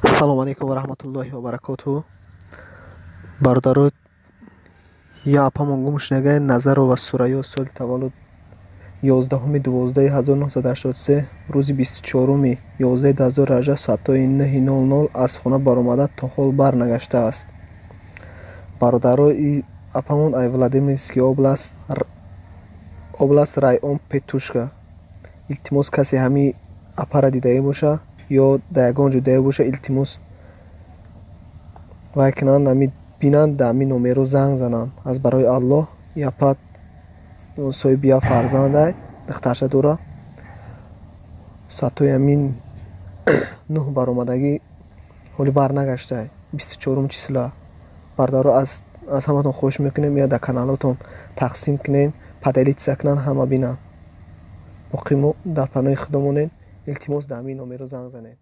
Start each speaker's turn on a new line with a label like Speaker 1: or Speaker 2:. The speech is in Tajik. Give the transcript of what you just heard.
Speaker 1: ассалому алайкум ва раҳматуллоҳи ва баракотуҳ. Бародаро я апамон гум шунагаи Назаро ва Сурайё соли таваллуд 11/12/1983 рӯзи 24/11/2018 соатҳои 9:00 аз хона баромада то ҳол барнагашта аст. Бародарои апамон ай Владимирский област район Петушка. Илтимос касе ҳами апара дидаи боша ё да ягон ҷо дидаи боша илтимос вай кунанд, ҳами бинанд, да ҳами номеро занг зананд. Аз барои Аллоҳ и апа соҳиби як фарзандай духтарча дора. Соатҳои ҳамин 9 баромадагӣ ҳоли барнагашта 24 числа. Бародаро аз ҳаматон хоҳиш мекунем я дар каналотон тақсим кунем, поделитсия кунанд, ҳама бинанд. боқӣ мо дар паноҳи худо монем. илтимос да ҳамин номеро занг занед.